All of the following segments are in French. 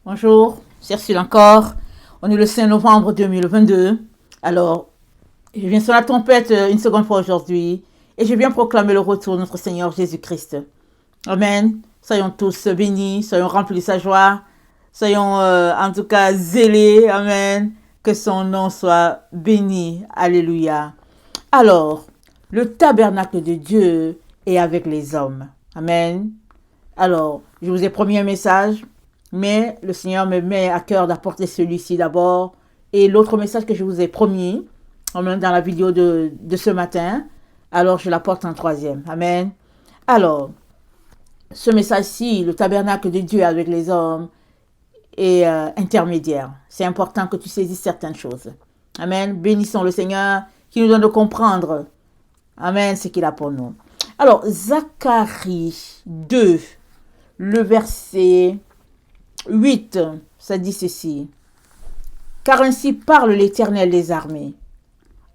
Bonjour, c'est Ursule encore. On est le 5 novembre 2022. Alors, je viens sur la tempête une seconde fois aujourd'hui et je viens proclamer le retour de notre Seigneur Jésus-Christ. Amen. Soyons tous bénis, soyons remplis de sa joie, soyons en tout cas zélés. Amen. Que son nom soit béni. Alléluia. Alors, le tabernacle de Dieu est avec les hommes. Amen. Alors, je vous ai promis un message, mais le Seigneur me met à cœur d'apporter celui-ci d'abord. Et l'autre message que je vous ai promis, dans la vidéo de ce matin, alors je l'apporte en troisième. Amen. Alors, ce message-ci, le tabernacle de Dieu avec les hommes, est intermédiaire. C'est important que tu saisisses certaines choses. Amen. Bénissons le Seigneur qui nous donne de comprendre. Amen, ce qu'il a pour nous. Alors, Zacharie 2, le verset 8, ça dit ceci. Car ainsi parle l'Éternel des armées.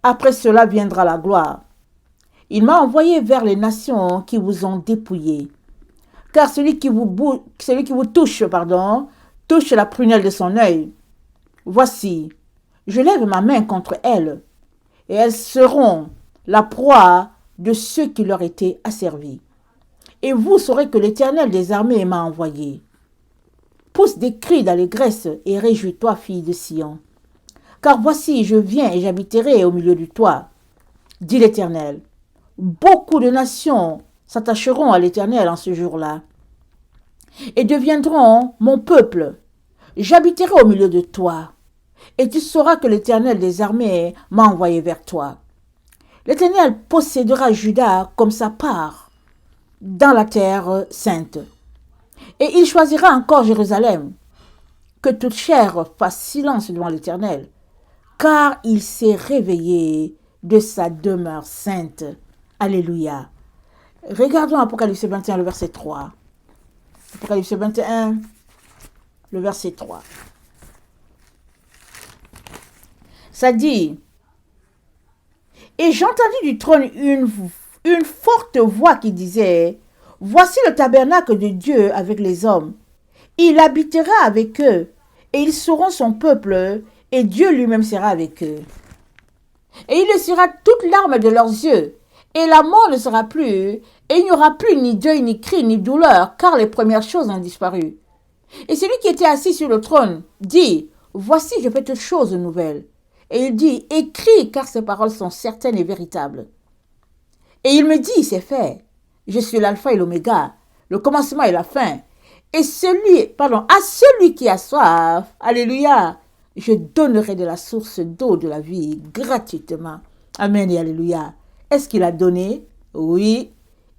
Après cela viendra la gloire. Il m'a envoyé vers les nations qui vous ont dépouillés. Car celui qui vous touche, touche la prunelle de son œil. Voici, je lève ma main contre elles, et elles seront la proie de ceux qui leur étaient asservis. Et vous saurez que l'Éternel des armées m'a envoyé. Pousse des cris d'allégresse et réjouis-toi, fille de Sion. Car voici, je viens et j'habiterai au milieu de toi, dit l'Éternel. Beaucoup de nations s'attacheront à l'Éternel en ce jour-là et deviendront mon peuple. J'habiterai au milieu de toi, et tu sauras que l'Éternel des armées m'a envoyé vers toi. L'Éternel possédera Juda comme sa part dans la terre sainte. Et il choisira encore Jérusalem. Que toute chair fasse silence devant l'Éternel, car il s'est réveillé de sa demeure sainte. Alléluia. Regardons Apocalypse 21, le verset 3. Apocalypse 21, le verset 3. Ça dit, et j'entendis du trône une forte voix qui disait, voici le tabernacle de Dieu avec les hommes. Il habitera avec eux, et ils seront son peuple, et Dieu lui-même sera avec eux. Et il essuiera toute larme de leurs yeux, et la mort ne sera plus, et il n'y aura plus ni deuil, ni cri, ni douleur, car les premières choses ont disparu. Et celui qui était assis sur le trône dit, voici je fais toutes choses nouvelles. Et il dit, écris, car ces paroles sont certaines et véritables. Et il me dit, c'est fait. Je suis l'alpha et l'oméga, le commencement et la fin. Et à celui qui a soif, alléluia, je donnerai de la source d'eau de la vie gratuitement. Amen et alléluia. Est-ce qu'il a donné? Oui,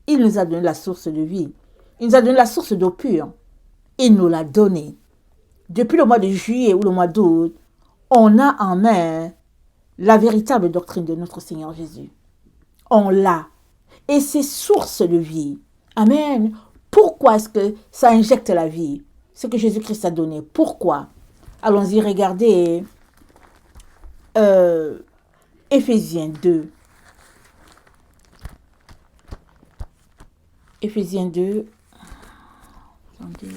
il nous a donné la source de vie. Il nous a donné la source d'eau pure. Il nous l'a donnée. Depuis le mois de juillet ou le mois d'août, on a en main la véritable doctrine de notre Seigneur Jésus. On l'a. Et c'est source de vie. Amen. Pourquoi est-ce que ça injecte la vie? Ce que Jésus-Christ a donné. Pourquoi? Allons-y, regardez Éphésiens 2. Éphésiens 2. Attendez.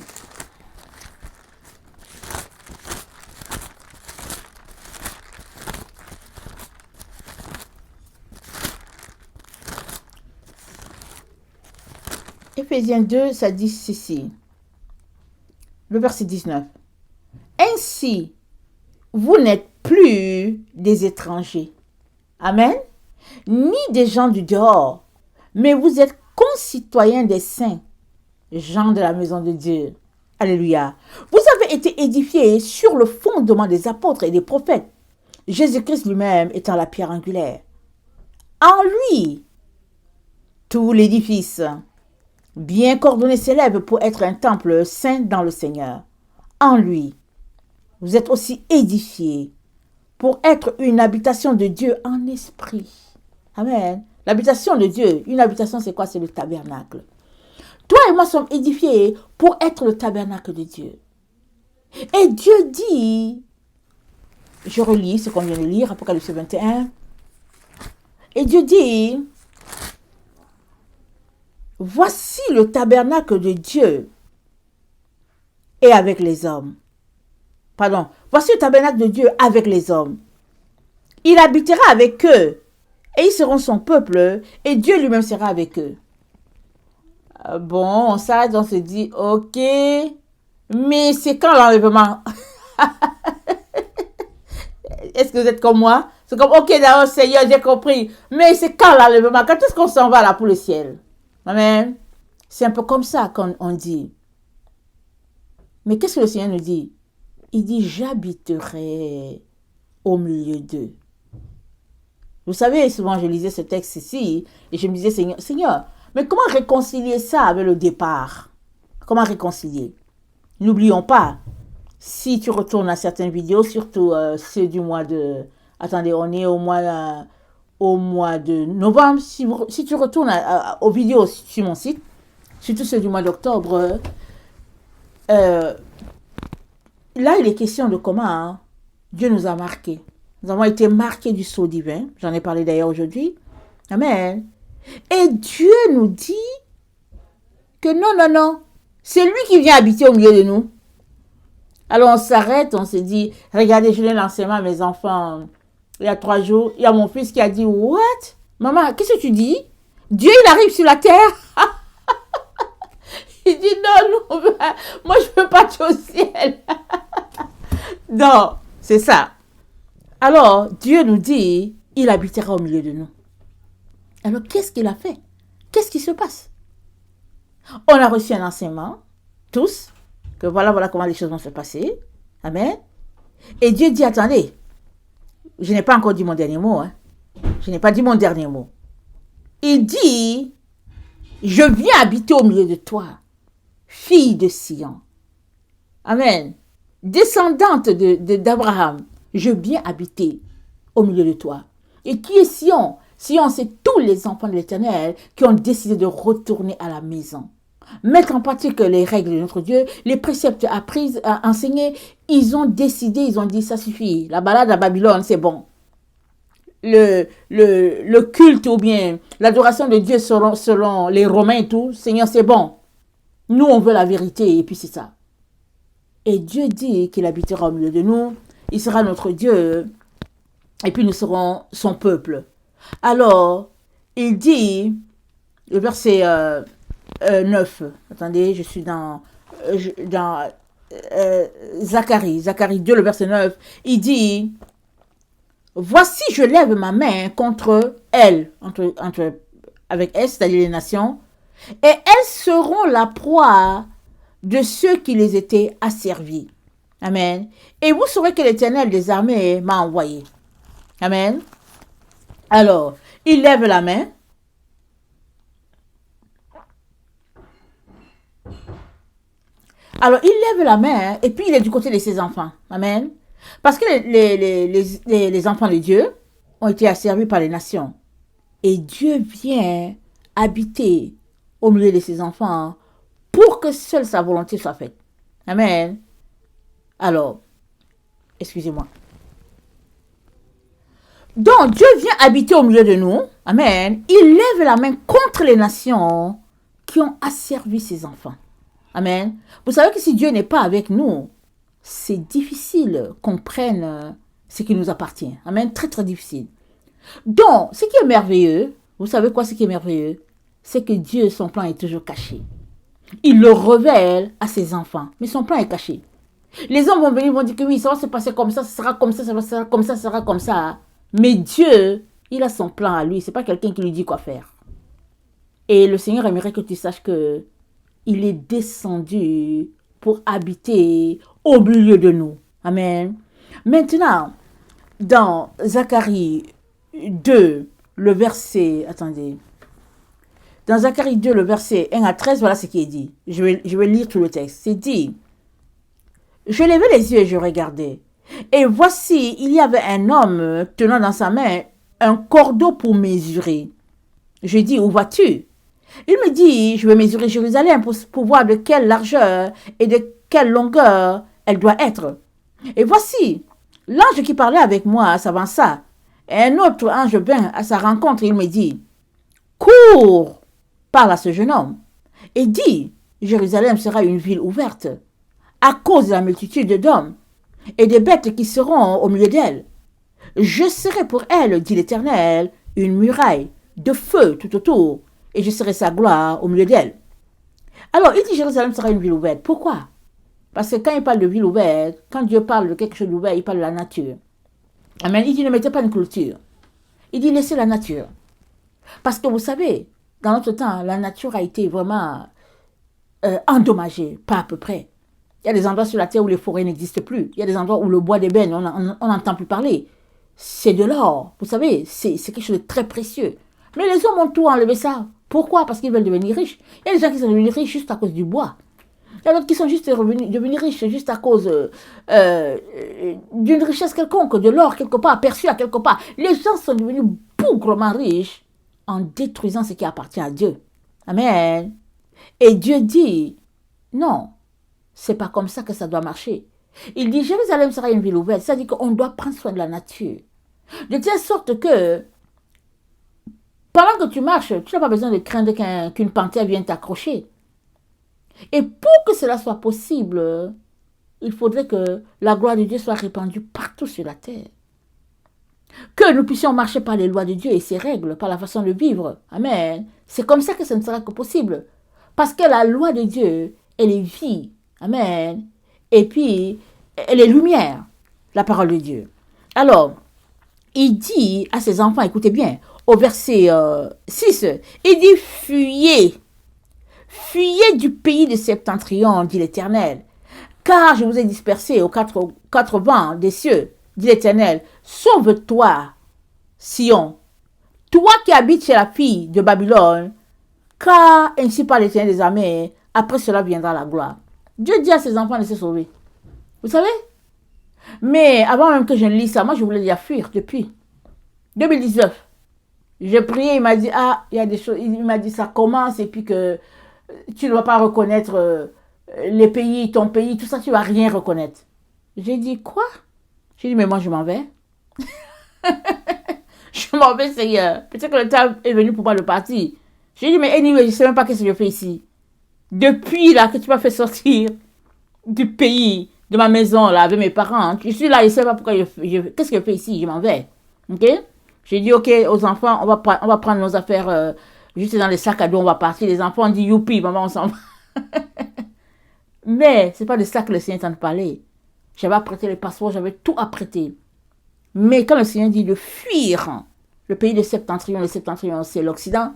Éphésiens 2, ça dit ceci. Le verset 19. Ainsi, vous n'êtes plus des étrangers. Amen. Ni des gens du dehors, mais vous êtes concitoyens des saints, gens de la maison de Dieu. Alléluia. Vous avez été édifiés sur le fondement des apôtres et des prophètes, Jésus-Christ lui-même étant la pierre angulaire. En lui, tout l'édifice, bien coordonné, s'élève pour être un temple saint dans le Seigneur. En lui, vous êtes aussi édifiés pour être une habitation de Dieu en esprit. Amen. L'habitation de Dieu, une habitation, c'est quoi? C'est le tabernacle. Toi et moi sommes édifiés pour être le tabernacle de Dieu. Et Dieu dit, je relis ce qu'on vient de lire, Apocalypse 21. Et Dieu dit, voici le tabernacle de Dieu est avec les hommes. pardon, voici le tabernacle de Dieu avec les hommes. Il habitera avec eux et ils seront son peuple et Dieu lui-même sera avec eux. Bon, on s'arrête, on se dit, ok, mais c'est quand l'enlèvement? Est-ce que vous êtes comme moi? C'est comme, ok, d'accord, Seigneur, j'ai compris, mais c'est quand l'enlèvement? Quand est-ce qu'on s'en va là pour le ciel? Amen. C'est un peu comme ça qu'on dit. Mais qu'est-ce que le Seigneur nous dit? Il dit, j'habiterai au milieu d'eux. Vous savez, souvent je lisais ce texte ici et je me disais, Seigneur, mais comment réconcilier ça avec le départ? Comment réconcilier? N'oublions pas, si tu retournes à certaines vidéos, surtout ceux du mois de... Attendez, on est au mois de novembre. Si tu retournes aux vidéos sur mon site, surtout ceux du mois d'octobre, là, il est question de comment Dieu nous a marqués. Nous avons été marqués du sceau divin. J'en ai parlé d'ailleurs aujourd'hui. Amen. Et Dieu nous dit que non, c'est lui qui vient habiter au milieu de nous. Alors on s'arrête, on se dit, regardez, je l'ai l'enseignement à mes enfants il y a 3 jours. Il y a mon fils qui a dit, what? Maman, qu'est-ce que tu dis? Dieu, il arrive sur la terre. Il dit, non, moi je ne veux pas aller au ciel. Non, c'est ça. Alors, Dieu nous dit, il habitera au milieu de nous. Alors, qu'est-ce qu'il a fait? Qu'est-ce qui se passe? On a reçu un enseignement, tous, que voilà comment les choses vont se passer. Amen. Et Dieu dit, attendez, je n'ai pas encore dit mon dernier mot. Je n'ai pas dit mon dernier mot. Il dit, je viens habiter au milieu de toi, fille de Sion. Amen. Descendante d'Abraham, je viens habiter au milieu de toi. Et qui est Sion? Sion, c'est tous les enfants de l'Éternel qui ont décidé de retourner à la maison. Mettre en pratique les règles de notre Dieu, les préceptes appris, enseignés, ils ont décidé, ils ont dit, ça suffit. La balade à Babylone, c'est bon. Le culte ou bien l'adoration de Dieu selon les Romains et tout, Seigneur, c'est bon. Nous, on veut la vérité et puis c'est ça. Et Dieu dit qu'il habitera au milieu de nous, il sera notre Dieu et puis nous serons son peuple. Alors, il dit, le verset 9, attendez, je suis dans Zacharie 2, le verset 9, il dit, voici, je lève ma main contre elles, avec elles, c'est-à-dire les nations, et elles seront la proie de ceux qui les étaient asservis. Amen. Et vous saurez que l'Éternel des armées m'a envoyé. Amen. Alors, il lève la main. Alors, il lève la main et puis il est du côté de ses enfants. Amen. Parce que les enfants de Dieu ont été asservis par les nations. Et Dieu vient habiter au milieu de ses enfants pour que seule sa volonté soit faite. Amen. Alors, excusez-moi. Donc, Dieu vient habiter au milieu de nous. Amen. Il lève la main contre les nations qui ont asservi ses enfants. Amen. Vous savez que si Dieu n'est pas avec nous, c'est difficile qu'on prenne ce qui nous appartient. Amen. Très, très difficile. Donc, ce qui est merveilleux, vous savez quoi, ce qui est merveilleux? C'est que Dieu, son plan est toujours caché. Il le révèle à ses enfants, mais son plan est caché. Les hommes vont venir, vont dire que oui, ça va se passer comme ça sera comme ça, ça sera comme ça, ça sera comme ça. Mais Dieu, il a son plan à lui. C'est pas quelqu'un qui lui dit quoi faire. Et le Seigneur aimerait que tu saches que il est descendu pour habiter au milieu de nous. Amen. Maintenant, dans Zacharie 2, le verset, attendez. Dans Zacharie 2, le verset 1 à 13, voilà ce qui est dit. Je vais lire tout le texte. C'est dit, je levai les yeux et je regardais. Et voici, il y avait un homme tenant dans sa main un cordeau pour mesurer. Je dis, où vas-tu? Il me dit, je vais mesurer Jérusalem pour voir de quelle largeur et de quelle longueur elle doit être. Et voici, l'ange qui parlait avec moi s'avança. Et un autre ange vint à sa rencontre et il me dit, cours, parle à ce jeune homme. Et dit, Jérusalem sera une ville ouverte à cause de la multitude d'hommes. et des bêtes qui seront au milieu d'elle. Je serai pour elle, dit l'Éternel, une muraille de feu tout autour, et je serai sa gloire au milieu d'elle. Alors, il dit Jérusalem sera une ville ouverte. Pourquoi? Parce que quand il parle de ville ouverte, quand Dieu parle de quelque chose d'ouvert, il parle de la nature. Amen. Il dit ne mettez pas une clôture. Il dit laissez la nature. Parce que vous savez, dans notre temps, la nature a été vraiment endommagée, pas à peu près. Il y a des endroits sur la terre où les forêts n'existent plus. Il y a des endroits où le bois d'ébène, on n'entend plus parler. C'est de l'or, vous savez, c'est quelque chose de très précieux. Mais les hommes ont tout enlevé ça. Pourquoi? Parce qu'ils veulent devenir riches. Il y a des gens qui sont devenus riches juste à cause du bois. Il y a d'autres qui sont juste devenus riches juste à cause d'une richesse quelconque, de l'or quelque part, perçu à quelque part. Les gens sont devenus bougrement riches en détruisant ce qui appartient à Dieu. Amen. Et Dieu dit, non, c'est pas comme ça que ça doit marcher. Il dit, Jérusalem sera une ville ouverte. Ça dit qu'on doit prendre soin de la nature. De telle sorte que, pendant que tu marches, tu n'as pas besoin de craindre qu'une panthère vienne t'accrocher. Et pour que cela soit possible, il faudrait que la gloire de Dieu soit répandue partout sur la terre. Que nous puissions marcher par les lois de Dieu et ses règles, par la façon de vivre. Amen. C'est comme ça que ce ne sera que possible. Parce que la loi de Dieu, elle est vie. Amen. Et puis, elle est lumière, la parole de Dieu. Alors, il dit à ses enfants, écoutez bien, au verset 6, il dit, fuyez. Fuyez du pays de Septentrion, dit l'Éternel, car je vous ai dispersés aux quatre vents des cieux, dit l'Éternel. Sauve-toi, Sion, toi qui habites chez la fille de Babylone, car ainsi parle l'Éternel des armées, après cela viendra la gloire. Dieu dit à ses enfants de se sauver. Vous savez? Mais avant même que je ne lise ça, moi je voulais déjà fuir depuis 2019. J'ai prié, il m'a dit, il y a des choses, il m'a dit ça commence et puis que tu ne vas pas reconnaître les pays, ton pays, tout ça, tu ne vas rien reconnaître. J'ai dit, quoi? J'ai dit, mais moi, je m'en vais. Je m'en vais, Seigneur. Peut-être que le temps est venu pour moi de partir. J'ai dit, mais anyway, je ne sais même pas ce que je fais ici. Depuis là que tu m'as fait sortir du pays, de ma maison, là, avec mes parents, je suis là, je ne sais pas pourquoi qu'est-ce que je fais ici, je m'en vais. Ok? J'ai dit, ok, aux enfants, on va prendre nos affaires juste dans les sacs à dos, on va partir. Les enfants ont dit, youpi, maman, on s'en va. Mais ce n'est pas de ça que le Seigneur est en train de parler. J'avais apprêté les passeports, j'avais tout apprêté. Mais quand le Seigneur dit de fuir, le pays de Septentrion, le Septentrion, c'est l'Occident.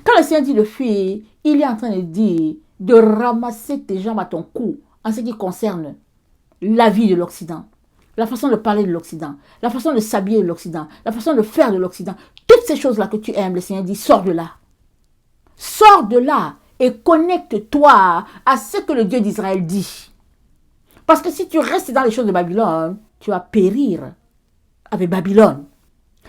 Quand le Seigneur dit de fuir, il est en train de dire de ramasser tes jambes à ton cou en ce qui concerne la vie de l'Occident, la façon de parler de l'Occident, la façon de s'habiller de l'Occident, la façon de faire de l'Occident. Toutes ces choses-là que tu aimes, le Seigneur dit, sors de là. Sors de là et connecte-toi à ce que le Dieu d'Israël dit. Parce que si tu restes dans les choses de Babylone, tu vas périr avec Babylone.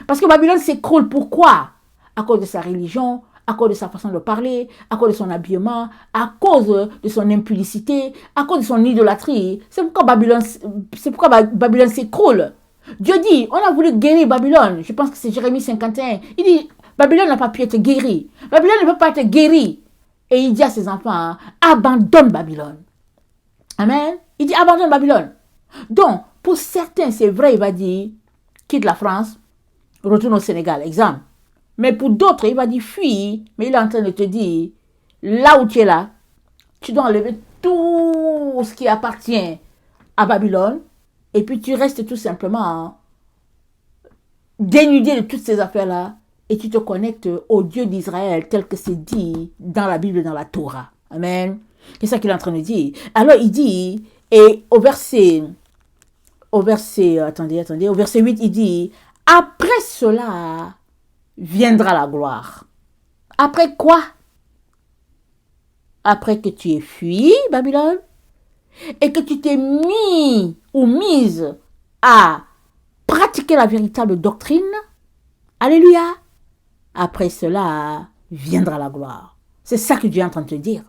Parce que Babylone s'écroule. Pourquoi? À cause de sa religion, à cause de sa façon de parler, à cause de son habillement, à cause de son impudicité, à cause de son idolâtrie. C'est pourquoi Babylone s'écroule. Dieu dit, on a voulu guérir Babylone. Je pense que c'est Jérémie 51. Il dit, Babylone n'a pas pu être guérie. Babylone ne peut pas être guérie. Et il dit à ses enfants, abandonne Babylone. Amen. Il dit, abandonne Babylone. Donc, pour certains, c'est vrai, il va dire, quitte la France, retourne au Sénégal, exemple. Mais pour d'autres, il va dire, fuis. Mais il est en train de te dire, là où tu es là, tu dois enlever tout ce qui appartient à Babylone. Et puis tu restes tout simplement dénudé de toutes ces affaires-là. Et tu te connectes au Dieu d'Israël tel que c'est dit dans la Bible, dans la Torah. Amen. C'est ça qu'il est en train de dire. Alors il dit, et au verset 8, il dit, après cela viendra la gloire. Après quoi? Après que tu aies fui Babylone et que tu t'es mis ou mise à pratiquer la véritable doctrine. Alléluia. Après cela viendra la gloire. C'est ça que Dieu est en train de te dire.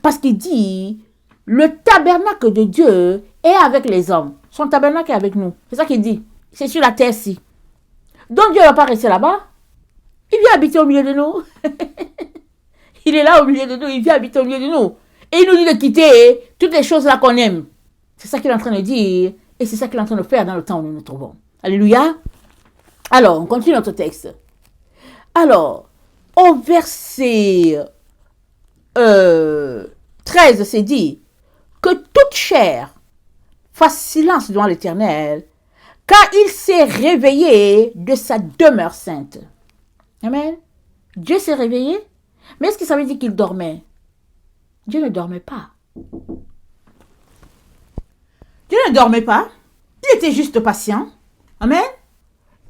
Parce qu'il dit, le tabernacle de Dieu est avec les hommes. Son tabernacle est avec nous. C'est ça qu'il dit. C'est sur la terre-ci. Donc Dieu ne va pas rester là-bas. Il vient habiter au milieu de nous. Il est là au milieu de nous. Il vient habiter au milieu de nous. Et il nous dit de quitter toutes les choses là qu'on aime. C'est ça qu'il est en train de dire. Et c'est ça qu'il est en train de faire dans le temps où nous nous trouvons. Alléluia. Alors, on continue notre texte. Alors, au verset 13, c'est dit que toute chair fasse silence devant l'Éternel, car il s'est réveillé de sa demeure sainte. Amen. Dieu s'est réveillé, mais est-ce que ça veut dire qu'il dormait? Dieu ne dormait pas. Dieu ne dormait pas. Il était juste patient. Amen.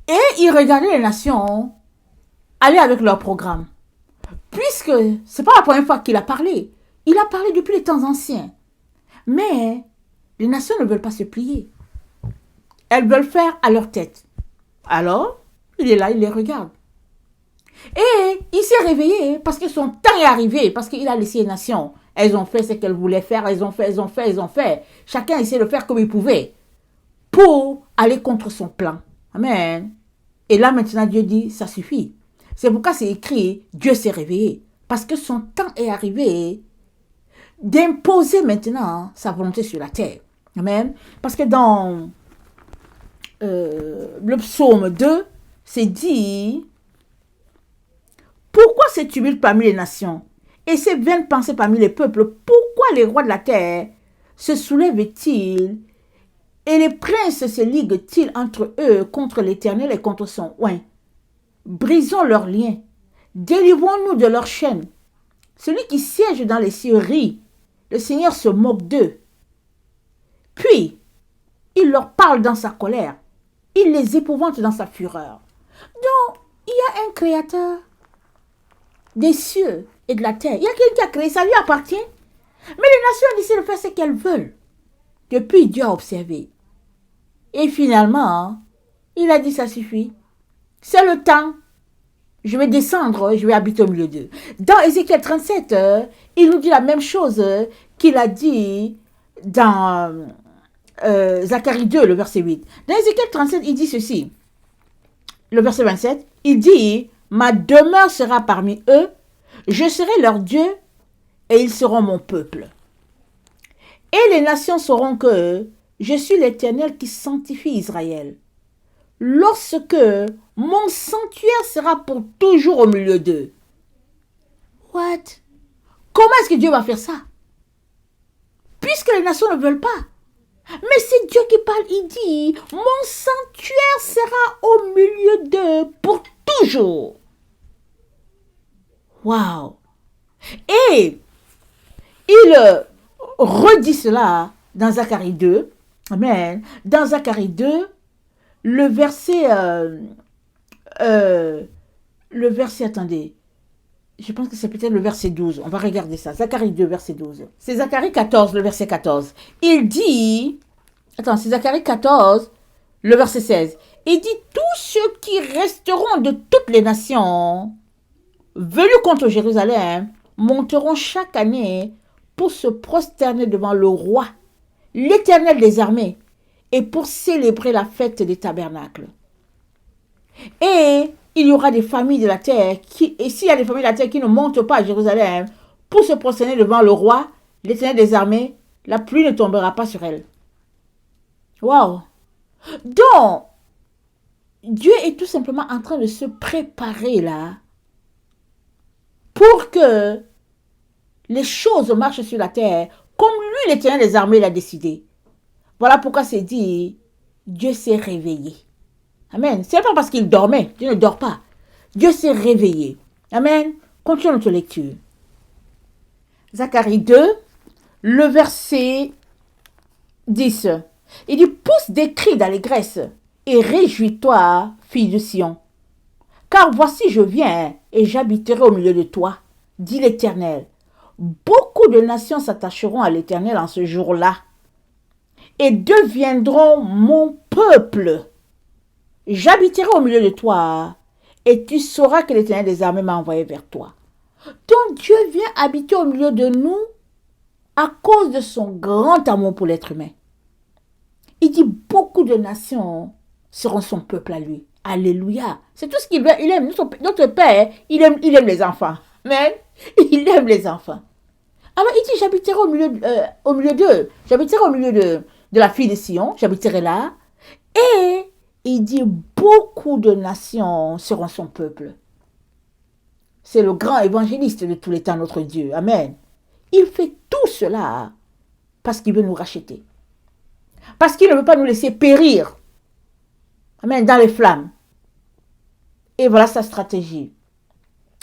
Et il regardait les nations aller avec leur programme. Puisque ce n'est pas la première fois qu'il a parlé. Il a parlé depuis les temps anciens. Mais les nations ne veulent pas se plier. Elles veulent faire à leur tête. Alors, il est là, il les regarde. Et il s'est réveillé parce que son temps est arrivé, parce qu'il a laissé les nations. Elles ont fait ce qu'elles voulaient faire, elles ont fait. Chacun essayait de faire comme il pouvait pour aller contre son plan. Amen. Et là maintenant Dieu dit, ça suffit. C'est pourquoi c'est écrit, Dieu s'est réveillé. Parce que son temps est arrivé d'imposer maintenant sa volonté sur la terre. Amen. Parce que dans le psaume 2, c'est dit, pourquoi ces tumultes parmi les nations et ces vaines pensées parmi les peuples? Pourquoi les rois de la terre se soulèvent-ils et les princes se liguent-ils entre eux contre l'Éternel et contre son oint? Brisons leurs liens, délivrons-nous de leurs chaînes. Celui qui siège dans les cieux rit, le Seigneur se moque d'eux. Puis, il leur parle dans sa colère, il les épouvante dans sa fureur. Donc, il y a un créateur des cieux et de la terre. Il y a quelqu'un qui a créé, ça lui appartient. Mais les nations décident de faire ce qu'elles veulent. Depuis, Dieu a observé. Et finalement, il a dit, ça suffit. C'est le temps. Je vais descendre, je vais habiter au milieu d'eux. Dans Ézéchiel 37, il nous dit la même chose qu'il a dit dans Zacharie 2, le verset 8. Dans Ézéchiel 37, il dit ceci. Le verset 27, il dit, ma demeure sera parmi eux, je serai leur Dieu et ils seront mon peuple. Et les nations sauront que je suis l'Éternel qui sanctifie Israël. Lorsque mon sanctuaire sera pour toujours au milieu d'eux. What? Comment est-ce que Dieu va faire ça? Puisque les nations ne veulent pas. Mais c'est Dieu qui parle, il dit, mon sanctuaire sera au milieu d'eux pour toujours. Wow. Et il redit cela dans Zacharie 2. Amen. Dans Zacharie 2, le verset, attendez, je pense que c'est peut-être le verset 12. On va regarder ça. Zacharie 2, verset 12. C'est Zacharie 14, le verset 14. Il dit, c'est Zacharie 14, le verset 16. Il dit, tous ceux qui resteront de toutes les nations venus contre Jérusalem monteront chaque année pour se prosterner devant le roi, l'Éternel des armées, et pour célébrer la fête des tabernacles. Et il y aura des familles de la terre et s'il y a des familles de la terre qui ne montent pas à Jérusalem pour se prosterner devant le roi, l'Éternel des armées, la pluie ne tombera pas sur elles. Wow! Donc, Dieu est tout simplement en train de se préparer là pour que les choses marchent sur la terre comme lui, l'Éternel des armées, l'a décidé. Voilà pourquoi c'est dit, Dieu s'est réveillé. Amen. Ce n'est pas parce qu'il dormait. Dieu ne dort pas. Dieu s'est réveillé. Amen. Continuons notre lecture. Zacharie 2, le verset 10. Il dit, pousse des cris d'allégresse et réjouis-toi, fille de Sion. Car voici, je viens et j'habiterai au milieu de toi, dit l'Éternel. Beaucoup de nations s'attacheront à l'Éternel en ce jour-là et deviendront mon peuple. J'habiterai au milieu de toi et tu sauras que l'Éternel des armées m'a envoyé vers toi. Donc Dieu vient habiter au milieu de nous à cause de son grand amour pour l'être humain. Il dit beaucoup de nations seront son peuple à lui. Alléluia. C'est tout ce qu'il veut. Il aime notre Père. Il aime les enfants. Amen. Il aime les enfants. Alors il dit j'habiterai au milieu d'eux. J'habiterai au milieu de la fille de Sion, j'habiterai là. Et il dit, beaucoup de nations seront son peuple. C'est le grand évangéliste de tous les temps, notre Dieu. Amen. Il fait tout cela parce qu'il veut nous racheter. Parce qu'il ne veut pas nous laisser périr. Amen. Dans les flammes. Et voilà sa stratégie.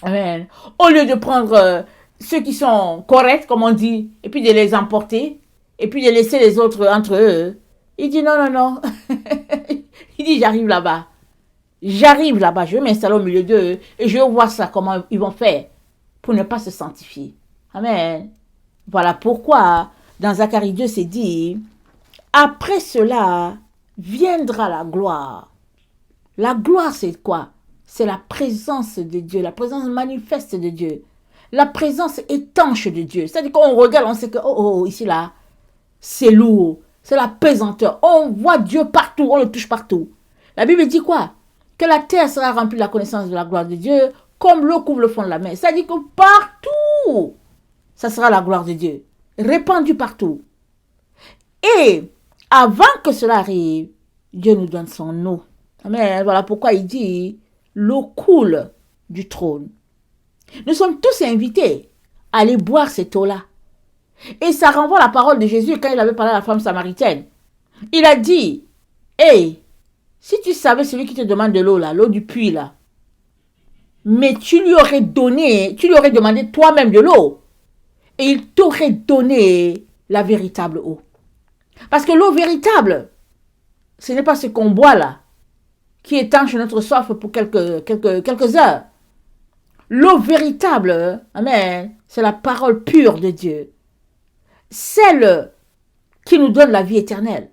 Amen. Au lieu de prendre ceux qui sont corrects, comme on dit, et puis de les emporter, et puis de laisser les autres entre eux, il dit non, non, non. Il dit j'arrive là-bas. J'arrive là-bas, je vais m'installer au milieu d'eux et je vais voir ça, comment ils vont faire pour ne pas se sanctifier. Amen. Voilà pourquoi dans Zacharie 2, c'est dit, après cela viendra la gloire. La gloire, c'est quoi? C'est la présence de Dieu, la présence manifeste de Dieu, la présence étanche de Dieu. C'est-à-dire qu'on regarde, on sait que, ici, là, c'est lourd, c'est la pesanteur. On voit Dieu partout, on le touche partout. La Bible dit quoi? Que la terre sera remplie de la connaissance de la gloire de Dieu, comme l'eau couvre le fond de la mer. C'est-à-dire que partout, ça sera la gloire de Dieu, répandue partout. Et avant que cela arrive, Dieu nous donne son eau. Amen. Voilà pourquoi il dit, l'eau coule du trône. Nous sommes tous invités à aller boire cette eau-là. Et ça renvoie à la parole de Jésus quand il avait parlé à la femme samaritaine. Il a dit, hey, si tu savais celui qui te demande de l'eau là, l'eau du puits là, mais tu lui aurais demandé toi-même de l'eau, et il t'aurait donné la véritable eau. Parce que l'eau véritable, ce n'est pas ce qu'on boit là, qui étanche notre soif pour quelques heures. L'eau véritable, amen, c'est la parole pure de Dieu. Celle qui nous donne la vie éternelle.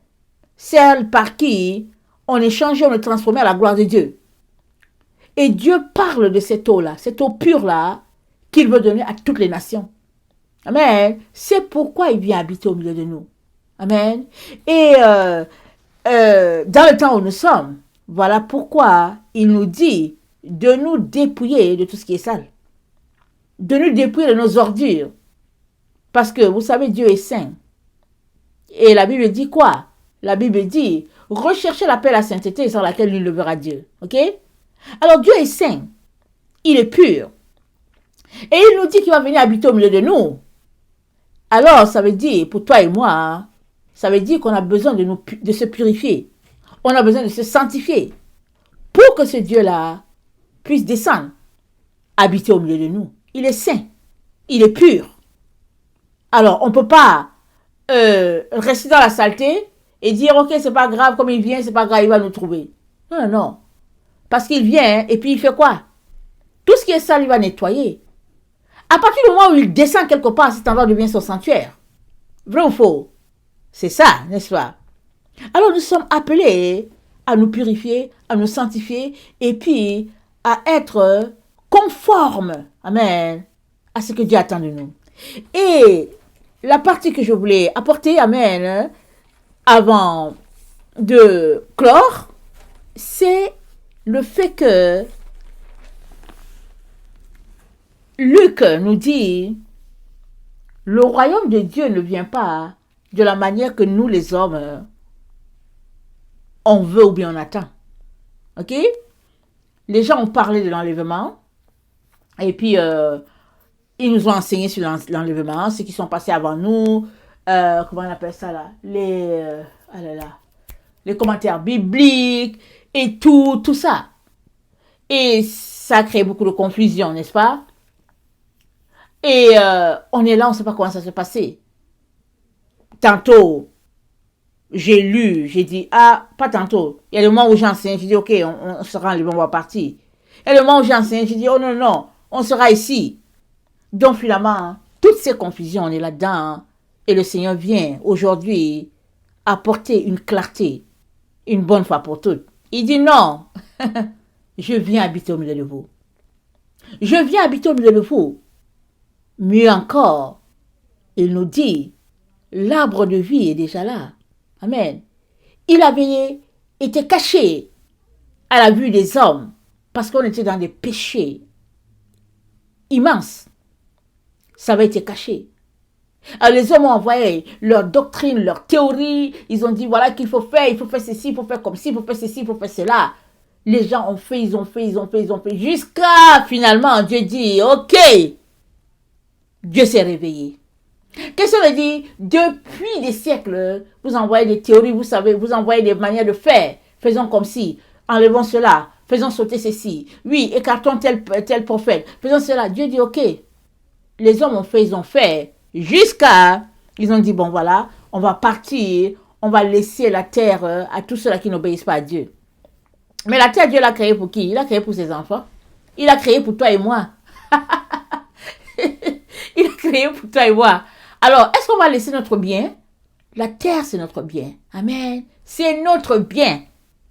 Celle par qui on est changé, on est transformé à la gloire de Dieu. Et Dieu parle de cette eau-là, cette eau pure-là, qu'il veut donner à toutes les nations. Amen. C'est pourquoi il vient habiter au milieu de nous. Amen. Et dans le temps où nous sommes, voilà pourquoi il nous dit de nous dépouiller de tout ce qui est sale. De nous dépouiller de nos ordures. Parce que, vous savez, Dieu est saint. Et la Bible dit quoi? La Bible dit, recherchez la paix et la sainteté sans laquelle nul ne verra Dieu. Ok? Alors Dieu est saint. Il est pur. Et il nous dit qu'il va venir habiter au milieu de nous. Alors, ça veut dire, pour toi et moi, ça veut dire qu'on a besoin de se purifier. On a besoin de se sanctifier. Pour que ce Dieu-là puisse descendre, habiter au milieu de nous. Il est saint. Il est pur. Alors, on ne peut pas rester dans la saleté et dire, ok, c'est pas grave, comme il vient, c'est pas grave, il va nous trouver. Non, non, non. Parce qu'il vient et puis il fait quoi? Tout ce qui est sale, il va nettoyer. À partir du moment où il descend quelque part, cet endroit devient son sanctuaire. Vrai ou faux? C'est ça, n'est-ce pas? Alors nous sommes appelés à nous purifier, à nous sanctifier et puis à être conformes, amen, à ce que Dieu attend de nous. Et la partie que je voulais apporter, amen, avant de clore, c'est le fait que Luc nous dit, le royaume de Dieu ne vient pas de la manière que nous les hommes, on veut ou bien on attend. Ok? Les gens ont parlé de l'enlèvement et puis ils nous ont enseigné sur l'enlèvement, ceux qui sont passés avant nous, comment on appelle ça là, les commentaires bibliques et tout ça. Et ça a créé beaucoup de confusion, n'est-ce pas? Et on est là, on ne sait pas comment ça s'est passé. Tantôt, j'ai lu, j'ai dit, pas tantôt. Il y a le moment où j'enseigne, j'ai dit, ok, on sera enlevé, on va partir. Et le moment où j'enseigne, j'ai dit, oh non, non, on sera ici. Donc finalement, toutes ces confusions, on est là-dedans. Et le Seigneur vient aujourd'hui apporter une clarté, une bonne fois pour toutes. Il dit non, je viens habiter au milieu de vous. Je viens habiter au milieu de vous. Mieux encore, il nous dit, l'arbre de vie est déjà là. Amen. Il avait été caché à la vue des hommes parce qu'on était dans des péchés immenses. Ça avait été caché. Alors les hommes ont envoyé leur doctrine, leur théorie. Ils ont dit voilà qu'il faut faire ceci, il faut faire comme ci, il faut faire ceci, il faut faire cela. Les gens ont fait, ils ont fait. Jusqu'à finalement Dieu dit ok. Dieu s'est réveillé. Qu'est-ce que ça veut dire? Depuis des siècles, vous envoyez des théories, vous savez, vous envoyez des manières de faire. Faisons comme ci, enlevons cela, faisons sauter ceci. Oui, écartons tel prophète. Faisons cela. Dieu dit ok. Les hommes ont fait, ils ont fait. Jusqu'à, ils ont dit bon voilà, on va partir, on va laisser la terre à tous ceux-là qui n'obéissent pas à Dieu. Mais la terre, Dieu l'a créée pour qui? Il l'a créée pour ses enfants. Il l'a créée pour toi et moi. Il a créé pour toi et moi. Alors, est-ce qu'on va laisser notre bien? La terre, c'est notre bien. Amen. C'est notre bien.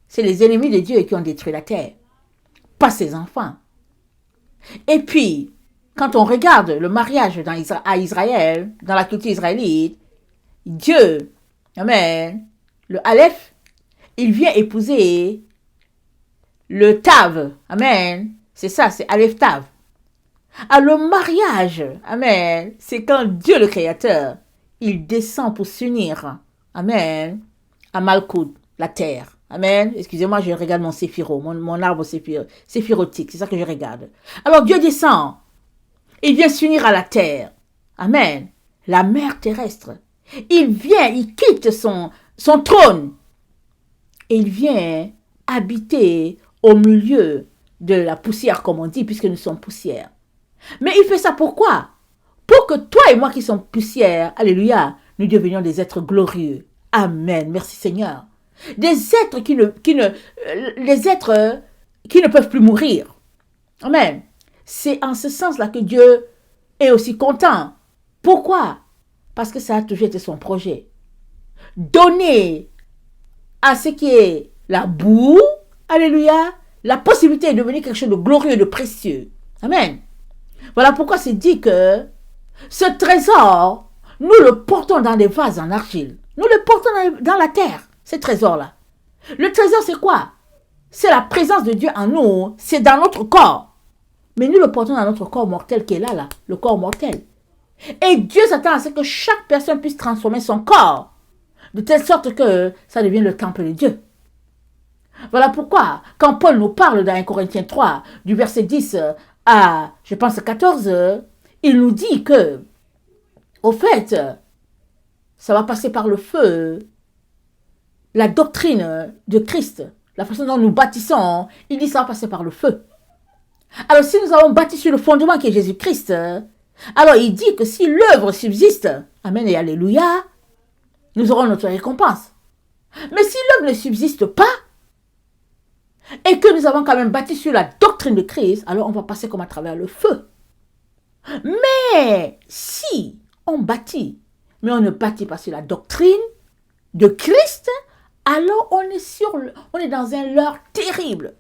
C'est les ennemis de Dieu qui ont détruit la terre. Pas ses enfants. Et puis, quand on regarde le mariage à Israël, dans la culture israélite, Dieu, amen, le Aleph, il vient épouser le Tav. Amen. C'est ça, c'est Aleph Tav. Alors le mariage, amen, c'est quand Dieu le Créateur, il descend pour s'unir, amen, à Malkout, la terre. Amen. Excusez-moi, je regarde mon séphiro, mon arbre séphirotique, c'est ça que je regarde. Alors Dieu descend, il vient s'unir à la terre. Amen. La mer terrestre. Il vient, il quitte son trône et il vient habiter au milieu de la poussière, comme on dit, puisque nous sommes poussière. Mais il fait ça pourquoi? Pour que toi et moi qui sommes poussière, alléluia, nous devenions des êtres glorieux. Amen. Merci Seigneur. Des êtres qui ne peuvent plus mourir. Amen. C'est en ce sens-là que Dieu est aussi content. Pourquoi? Parce que ça a toujours été son projet. Donner à ce qui est la boue, alléluia, la possibilité de devenir quelque chose de glorieux, de précieux. Amen. Voilà pourquoi c'est dit que ce trésor, nous le portons dans des vases en argile. Nous le portons dans la terre, ce trésor-là. Le trésor, c'est quoi? C'est la présence de Dieu en nous, c'est dans notre corps. Mais nous le portons dans notre corps mortel qui est là, le corps mortel. Et Dieu s'attend à ce que chaque personne puisse transformer son corps, de telle sorte que ça devienne le temple de Dieu. Voilà pourquoi, quand Paul nous parle dans 1 Corinthiens 3, du verset 10 à, je pense, 14, il nous dit que, au fait, ça va passer par le feu, la doctrine de Christ, la façon dont nous bâtissons, il dit ça va passer par le feu. Alors, si nous avons bâti sur le fondement qui est Jésus-Christ, alors il dit que si l'œuvre subsiste, amen et alléluia, nous aurons notre récompense. Mais si l'œuvre ne subsiste pas, et que nous avons quand même bâti sur la doctrine de Christ, alors on va passer comme à travers le feu. Mais si on bâtit, mais on ne bâtit pas sur la doctrine de Christ, alors on est dans un leurre terrible.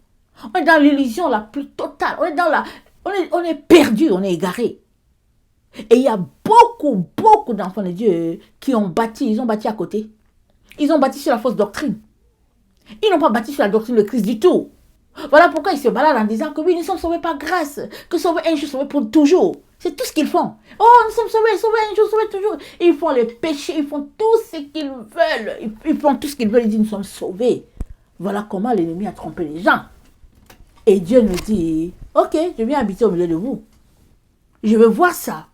On est dans l'illusion la plus totale. On est perdu, on est égaré. Et il y a beaucoup d'enfants de Dieu qui ont bâti, ils ont bâti à côté. Ils ont bâti sur la fausse doctrine. Ils n'ont pas bâti sur la doctrine de Christ du tout. Voilà pourquoi ils se baladent en disant que oui, nous sommes sauvés par grâce, que sauvés un jour, sauvés pour toujours. C'est tout ce qu'ils font. Oh, nous sommes sauvés un jour, sauvés toujours. Ils font les péchés, ils font tout ce qu'ils veulent. Ils font tout ce qu'ils veulent, ils disent nous sommes sauvés. Voilà comment l'ennemi a trompé les gens. Et Dieu nous dit, ok, je viens habiter au milieu de vous. Je veux voir ça.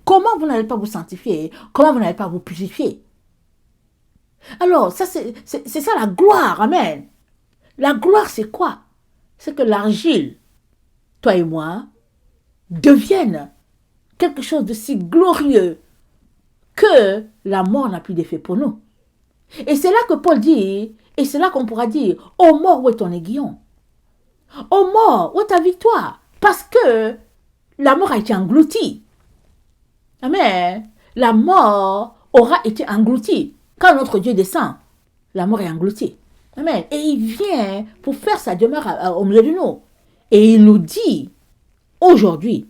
Comment vous n'allez pas vous sanctifier? Comment vous n'allez pas vous purifier? Alors, ça c'est ça la gloire, amen. La gloire, c'est quoi? C'est que l'argile, toi et moi, deviennent quelque chose de si glorieux que la mort n'a plus d'effet pour nous. Et c'est là que Paul dit, et c'est là qu'on pourra dire, ô mort, où est ton aiguillon? Ô mort, où est ta victoire? Parce que la mort a été engloutie. Amen. La mort aura été engloutie. Quand notre Dieu descend, la mort est engloutie. Amen. Et il vient pour faire sa demeure au milieu de nous. Et il nous dit, aujourd'hui,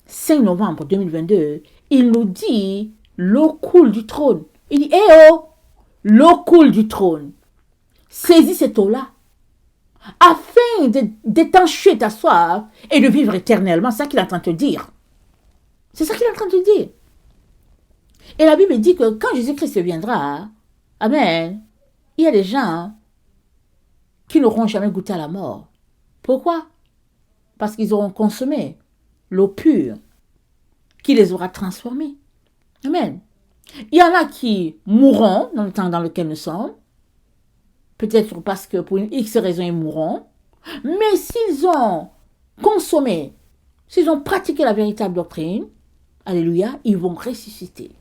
5 novembre 2022, il nous dit, l'eau coule du trône. Il dit, oh, l'eau coule du trône. Saisis cette eau-là, afin d'étancher ta soif et de vivre éternellement. C'est ça qu'il est en train de te dire. C'est ça qu'il est en train de te dire. Et la Bible dit que quand Jésus-Christ viendra, amen, il y a des gens qui n'auront jamais goûté à la mort. Pourquoi? Parce qu'ils auront consommé l'eau pure qui les aura transformés. Amen. Il y en a qui mourront dans le temps dans lequel nous sommes. Peut-être parce que pour une X raison, ils mourront. Mais s'ils ont consommé, s'ils ont pratiqué la véritable doctrine, alléluia, ils vont ressusciter.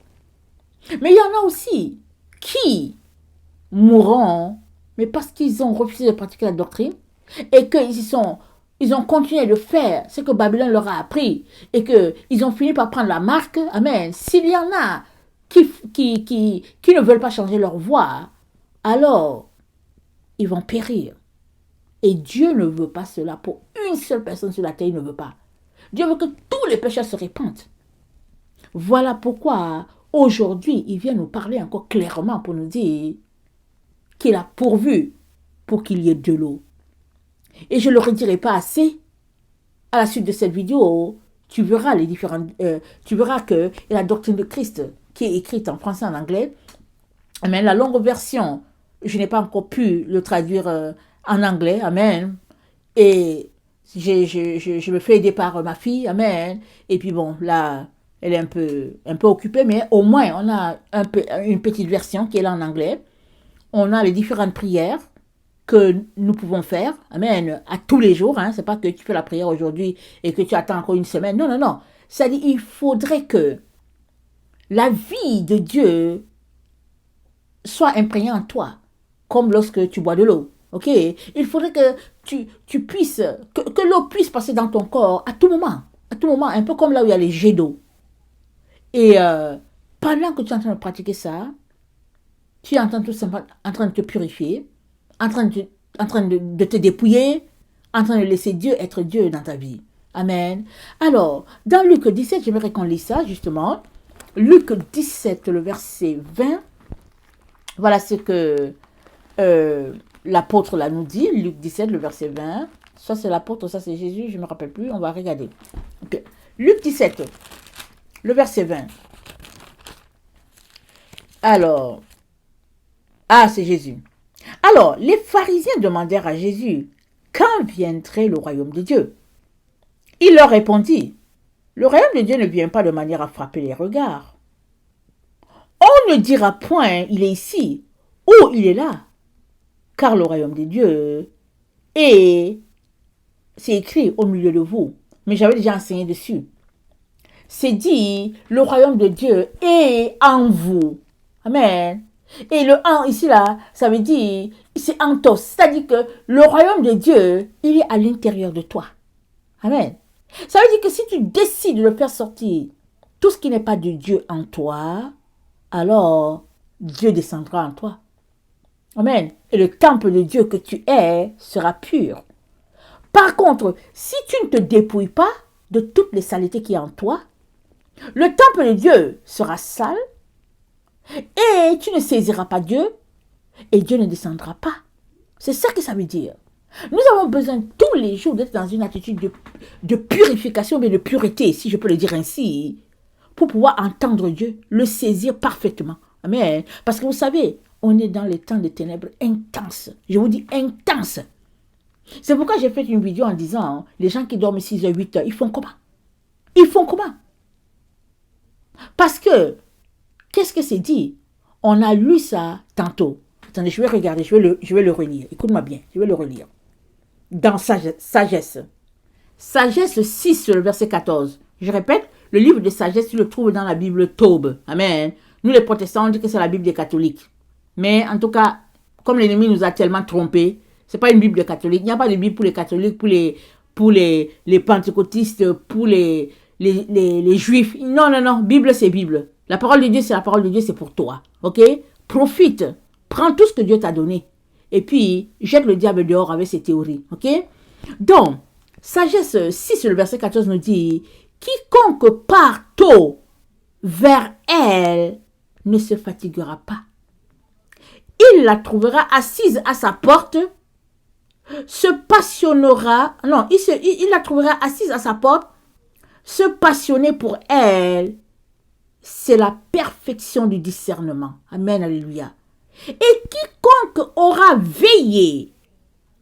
Mais il y en a aussi qui mourront, mais parce qu'ils ont refusé de pratiquer la doctrine et ils ont continué de faire ce que Babylone leur a appris et qu'ils ont fini par prendre la marque. Amen. S'il y en a qui ne veulent pas changer leur voie, alors ils vont périr. Et Dieu ne veut pas cela pour une seule personne sur la terre, il ne veut pas. Dieu veut que tous les pécheurs se répandent. Voilà pourquoi aujourd'hui, il vient nous parler encore clairement pour nous dire qu'il a pourvu pour qu'il y ait de l'eau. Et je ne le redirai pas assez. À la suite de cette vidéo, tu verras tu verras que la doctrine de Christ qui est écrite en français et en anglais, mais la longue version, je n'ai pas encore pu le traduire en anglais, amen. Et je me fais aider par ma fille, amen. Et puis bon, là, elle est un peu occupée, mais au moins, on a une petite version qui est là en anglais. On a les différentes prières que nous pouvons faire, amen, à tous les jours. Hein. C'est pas que tu fais la prière aujourd'hui et que tu attends encore une semaine. Non, non, non. C'est-à-dire, il faudrait que la vie de Dieu soit imprégnée en toi, comme lorsque tu bois de l'eau. Ok? Il faudrait que tu puisses, que l'eau puisse passer dans ton corps à tout moment, un peu comme là où il y a les jets d'eau. Et pendant que tu es en train de pratiquer ça, tu es en train de te purifier, en train de te dépouiller, en train de laisser Dieu être Dieu dans ta vie. Amen. Alors, dans Luc 17, j'aimerais qu'on lise ça, justement. Luc 17, le verset 20. Voilà ce que l'apôtre là nous dit. Luc 17, le verset 20. Ça, c'est l'apôtre, ça, c'est Jésus, je ne me rappelle plus. On va regarder. Okay. Luc 17, le verset 20. Alors, c'est Jésus. Alors, les pharisiens demandèrent à Jésus, quand viendrait le royaume de Dieu? Il leur répondit, le royaume de Dieu ne vient pas de manière à frapper les regards. On ne dira point, il est ici, ou il est là, car le royaume de Dieu c'est écrit au milieu de vous, mais j'avais déjà enseigné dessus. C'est dit, le royaume de Dieu est en vous. Amen. Et le en ici là, ça veut dire, c'est en toi. C'est-à-dire que le royaume de Dieu, il est à l'intérieur de toi. Amen. Ça veut dire que si tu décides de faire sortir tout ce qui n'est pas de Dieu en toi, alors Dieu descendra en toi. Amen. Et le temple de Dieu que tu es sera pur. Par contre, si tu ne te dépouilles pas de toutes les saletés qui sont en toi, le temple de Dieu sera sale et tu ne saisiras pas Dieu et Dieu ne descendra pas. C'est ça que ça veut dire. Nous avons besoin tous les jours d'être dans une attitude de purification, mais de pureté, si je peux le dire ainsi, pour pouvoir entendre Dieu, le saisir parfaitement. Amen. Parce que vous savez, on est dans les temps de ténèbres intenses. Je vous dis intenses. C'est pourquoi j'ai fait une vidéo en disant, les gens qui dorment 6 heures, 8 heures, ils font comment? Ils font comment? Parce que, qu'est-ce que c'est dit? On a lu ça tantôt. Attendez, je vais regarder, je vais le relire. Écoute-moi bien, je vais le relire. Dans Sagesse. Sagesse 6, le verset 14. Je répète, le livre de Sagesse, tu le trouves dans la Bible Taube. Amen. Nous, les protestants, on dit que c'est la Bible des catholiques. Mais en tout cas, comme l'ennemi nous a tellement trompés, ce n'est pas une Bible de catholiques. Il n'y a pas de Bible pour les catholiques, pour les pentecôtistes, pour les juifs. Non, non, non. Bible, c'est Bible. La parole de Dieu, c'est la parole de Dieu, c'est pour toi. Ok? Profite. Prends tout ce que Dieu t'a donné. Et puis, jette le diable dehors avec ses théories. Ok? Donc, Sagesse 6, le verset 14 nous dit, quiconque part tôt vers elle ne se fatiguera pas. Il la trouvera assise à sa porte, se passionnera, non, il la trouvera assise à sa porte, se passionner pour elle c'est la perfection du discernement. Amen, alléluia. Et quiconque aura veillé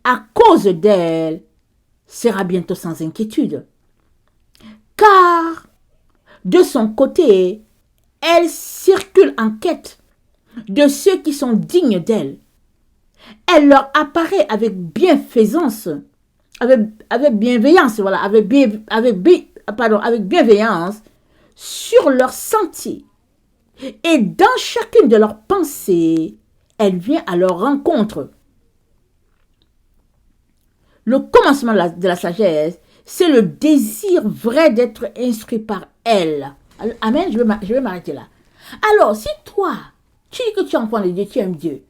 à cause d'elle sera bientôt sans inquiétude. Car de son côté, elle circule en quête de ceux qui sont dignes d'elle. Elle leur apparaît avec bienfaisance, avec bienveillance, voilà, avec bienveillance sur leur sentier. Et dans chacune de leurs pensées, elle vient à leur rencontre. Le commencement de la sagesse, c'est le désir vrai d'être instruit par elle. Amen, je vais m'arrêter là. Alors, si toi, tu dis que tu es enfant de Dieu, tu aimes Dieu,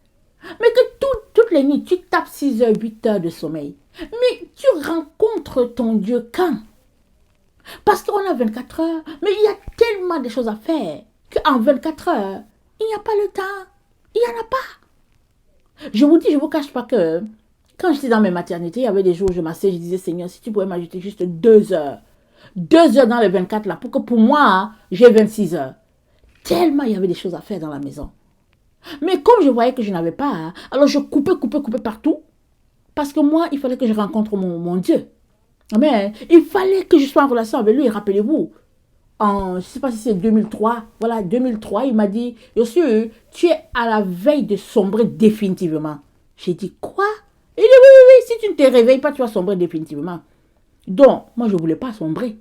mais que toutes les nuits, tu tapes 6 heures, 8 heures de sommeil, mais tu rencontres ton Dieu quand? Parce qu'on a 24 heures, mais il y a tellement de choses à faire qu'en 24 heures, il n'y a pas le temps. Il n'y en a pas. Je vous dis, je ne vous cache pas que quand j'étais dans mes maternités, il y avait des jours où je m'asseyais, je disais, Seigneur, si tu pouvais m'ajouter juste 2 heures. 2 heures dans les 24 là, pour que pour moi, j'ai 26 heures. Tellement il y avait des choses à faire dans la maison. Mais comme je voyais que je n'avais pas, alors je coupais partout. Parce que moi, il fallait que je rencontre mon Dieu. Amen. Il fallait que je sois en relation avec lui. Rappelez-vous, je ne sais pas si c'est 2003. Voilà, 2003, il m'a dit, Yossue, tu es à la veille de sombrer définitivement. J'ai dit, quoi? Il dit, oui, si tu ne te réveilles pas, tu vas sombrer définitivement. Donc, moi, je ne voulais pas sombrer.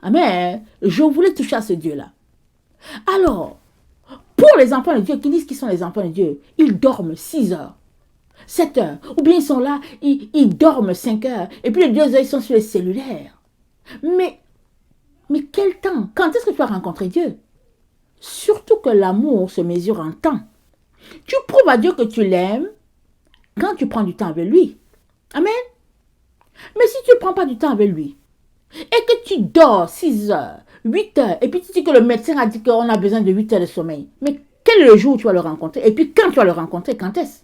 Amen. Je voulais toucher à ce Dieu-là. Alors, pour les enfants de Dieu qui disent qu'ils sont les enfants de Dieu, ils dorment 6 heures, 7 heures. Ou bien ils sont là, ils dorment 5 heures. Et puis les 2 heures, ils sont sur les cellulaires. Mais quel temps? Quand est-ce que tu vas rencontrer Dieu? Surtout que l'amour se mesure en temps. Tu prouves à Dieu que tu l'aimes quand tu prends du temps avec lui. Amen. Mais si tu ne prends pas du temps avec lui, et que tu dors 6 heures, 8 heures, et puis tu dis que le médecin a dit qu'on a besoin de 8 heures de sommeil, mais quel est le jour où tu vas le rencontrer? Et puis quand tu vas le rencontrer, quand est-ce?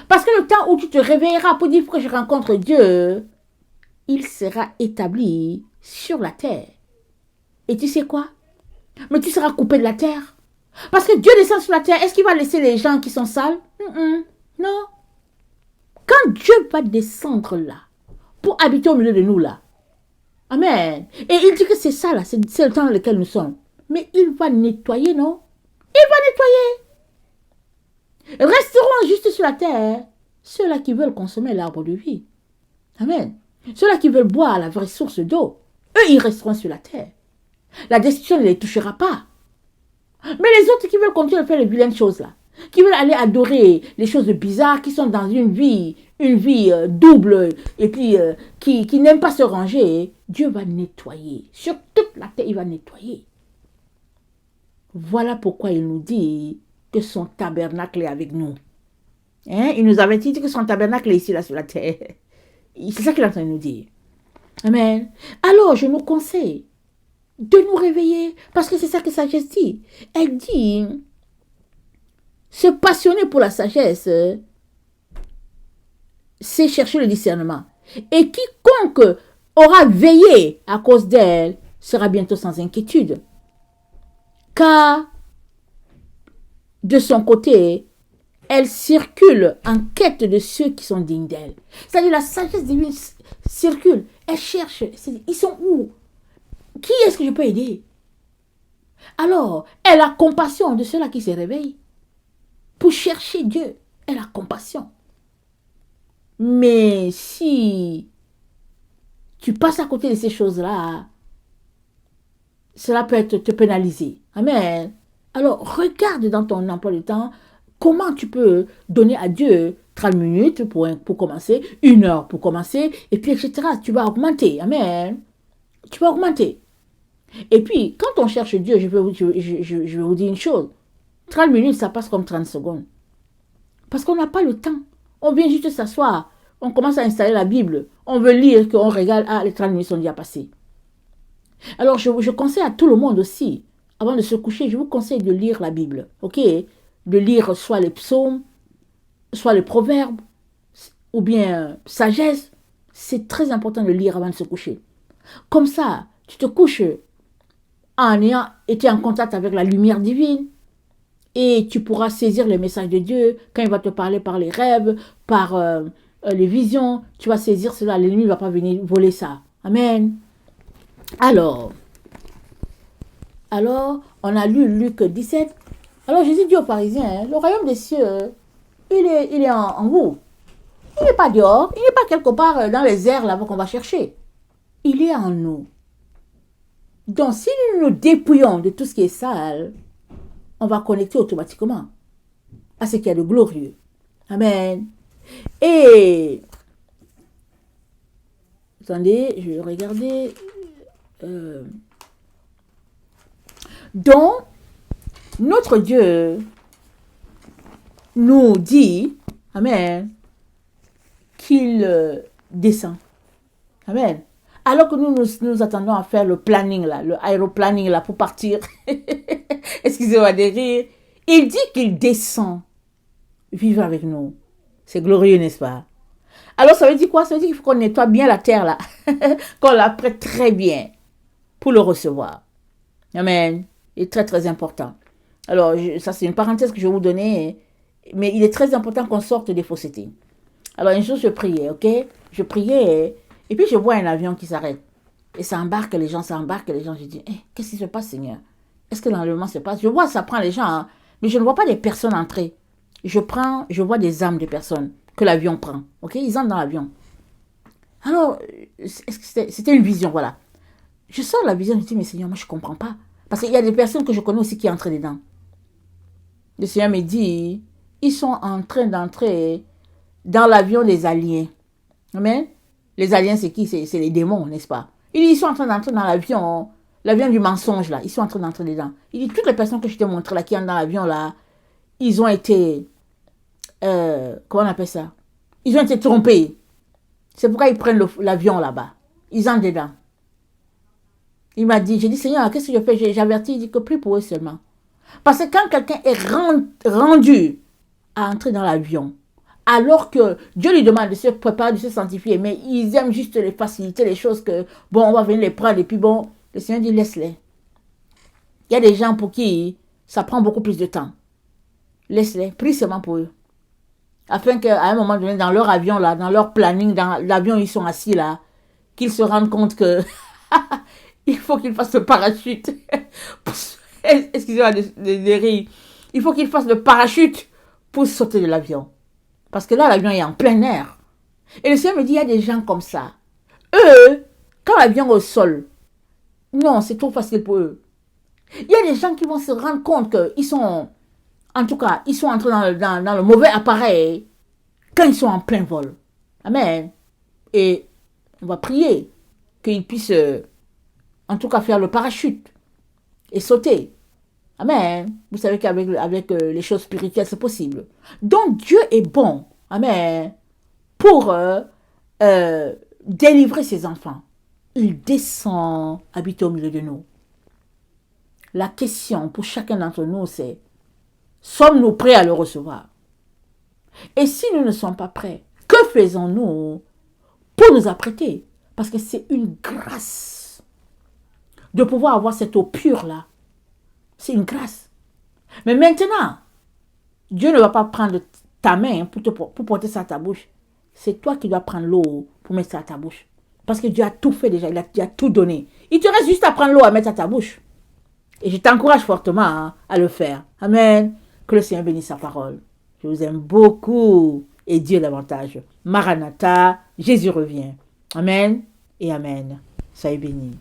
Parce que le temps où tu te réveilleras pour dire que je rencontre Dieu, il sera établi sur la terre. Et tu sais quoi? Mais tu seras coupé de la terre. Parce que Dieu descend sur la terre, est-ce qu'il va laisser les gens qui sont sales? Non. Quand Dieu va descendre là, pour habiter au milieu de nous là, amen. Et il dit que c'est ça là, c'est le temps dans lequel nous sommes. Mais il va nettoyer, non? Il va nettoyer. Resteront juste sur la terre ceux-là qui veulent consommer l'arbre de vie. Amen. Ceux-là qui veulent boire la vraie source d'eau, eux, ils resteront sur la terre. La destruction ne les touchera pas. Mais les autres qui veulent continuer à faire les vilaines choses là, qui veulent aller adorer les choses bizarres, qui sont dans une vie double, et puis qui n'aiment pas se ranger, Dieu va nettoyer. Sur toute la terre, il va nettoyer. Voilà pourquoi il nous dit que son tabernacle est avec nous. Hein? Il nous avait dit que son tabernacle est ici, là, sur la terre. C'est ça qu'il est en train de nous dire. Amen. Alors, je nous conseille de nous réveiller, parce que c'est ça que sagesse dit. Elle dit, se passionner pour la sagesse, c'est chercher le discernement. Et quiconque aura veillé à cause d'elle sera bientôt sans inquiétude. Car de son côté, elle circule en quête de ceux qui sont dignes d'elle. C'est-à-dire la sagesse divine circule, elle cherche, ils sont où? Qui est-ce que je peux aider? Alors, elle a compassion de ceux-là qui se réveillent. Pour chercher Dieu, elle a compassion. Mais si tu passes à côté de ces choses-là, cela peut te pénaliser. Amen. Alors, regarde dans ton emploi du temps comment tu peux donner à Dieu 30 minutes pour commencer, 1 heure pour commencer, et puis etc. Tu vas augmenter. Amen. Tu vas augmenter. Et puis, quand on cherche Dieu, je vais vous dire une chose. 30 minutes, ça passe comme 30 secondes. Parce qu'on n'a pas le temps. On vient juste s'asseoir. On commence à installer la Bible. On veut lire, qu'on regarde. Ah, les 30 minutes sont déjà passées. Alors, je conseille à tout le monde aussi, avant de se coucher, je vous conseille de lire la Bible. Ok? De lire soit les psaumes, soit les proverbes, ou bien sagesse. C'est très important de lire avant de se coucher. Comme ça, tu te couches en ayant été en contact avec la lumière divine. Et tu pourras saisir le message de Dieu quand il va te parler par les rêves, par les visions. Tu vas saisir cela. L'ennemi ne va pas venir voler ça. Amen. Alors, on a lu Luc 17. Alors Jésus dit aux pharisiens, le royaume des cieux, il est en vous. Il n'est pas dehors. Il n'est pas quelque part dans les airs là-bas qu'on va chercher. Il est en nous. Donc, si nous nous dépouillons de tout ce qui est sale, on va connecter automatiquement à ce qu'il y a de glorieux. Amen. Et, attendez, je vais regarder. Donc, notre Dieu nous dit, amen, qu'il descend. Amen. Alors que nous attendons à faire le planning là, le aéroplanning là pour partir. Excusez-moi de rire. Il dit qu'il descend vivre avec nous. C'est glorieux, n'est-ce pas? Alors ça veut dire quoi? Ça veut dire qu'il faut qu'on nettoie bien la terre là. Qu'on la prête très bien pour le recevoir. Amen. Il est très très important. Alors ça c'est une parenthèse que je vais vous donner. Mais il est très important qu'on sorte des faussetés. Alors un jour je priais, ok? Je priais et puis je vois un avion qui s'arrête. Et ça embarque les gens, Je dis, qu'est-ce qui se passe, Seigneur? Est-ce que l'enlèvement se passe? Je vois, ça prend les gens, hein, mais je ne vois pas des personnes entrer. Je vois des âmes de personnes que l'avion prend. Ok? Ils entrent dans l'avion. Alors, c'était une vision, voilà. Je sors de la vision, je dis, mais Seigneur, moi je ne comprends pas. Parce qu'il y a des personnes que je connais aussi qui entrent dedans. Le Seigneur me dit, ils sont en train d'entrer dans l'avion des aliens. Amen? Les aliens, c'est qui? C'est les démons, n'est-ce pas? Ils sont en train d'entrer dans l'avion du mensonge, là. Ils sont en train d'entrer dedans. Il dit, toutes les personnes que je t'ai montrées, là, qui entrent dans l'avion, là, ils ont été, comment on appelle ça? Ils ont été trompés. C'est pourquoi ils prennent l'avion, là-bas. Ils entrent dedans. Il m'a dit, j'ai dit, Seigneur, qu'est-ce que je fais? J'avertis, il dit que prie pour eux seulement. Parce que quand quelqu'un est rendu à entrer dans l'avion, alors que Dieu lui demande de se préparer, de se sanctifier, mais ils aiment juste les facilités, les choses que, bon, on va venir les prendre, et puis bon, le Seigneur dit, laisse-les. Il y a des gens pour qui ça prend beaucoup plus de temps. Laisse-les, prie seulement pour eux. Afin qu'à un moment donné, dans leur avion, là, dans leur planning, dans l'avion où ils sont assis, là, qu'ils se rendent compte que il faut qu'ils fassent le parachute. Excusez-moi de rire. Il faut qu'ils fassent le parachute pour sauter de l'avion. Parce que là, l'avion est en plein air. Et le Seigneur me dit, il y a des gens comme ça. Eux, quand l'avion est au sol, non, c'est trop facile pour eux. Il y a des gens qui vont se rendre compte qu'ils sont, en tout cas, ils sont entrés dans le mauvais appareil quand ils sont en plein vol. Amen. Et on va prier qu'ils puissent, en tout cas, faire le parachute et sauter. Amen. Vous savez qu'avec les choses spirituelles, c'est possible. Donc, Dieu est bon. Amen. Pour délivrer ses enfants. Il descend, habite au milieu de nous. La question pour chacun d'entre nous, c'est, sommes-nous prêts à le recevoir? Et si nous ne sommes pas prêts, que faisons-nous pour nous apprêter? Parce que c'est une grâce de pouvoir avoir cette eau pure-là. C'est une grâce. Mais maintenant, Dieu ne va pas prendre ta main pour porter ça à ta bouche. C'est toi qui dois prendre l'eau pour mettre ça à ta bouche. Parce que Dieu a tout fait déjà, il a tout donné. Il te reste juste à prendre l'eau à mettre à ta bouche. Et je t'encourage fortement à le faire. Amen. Que le Seigneur bénisse sa parole. Je vous aime beaucoup et Dieu davantage. Maranatha, Jésus revient. Amen et amen. Soyez bénis.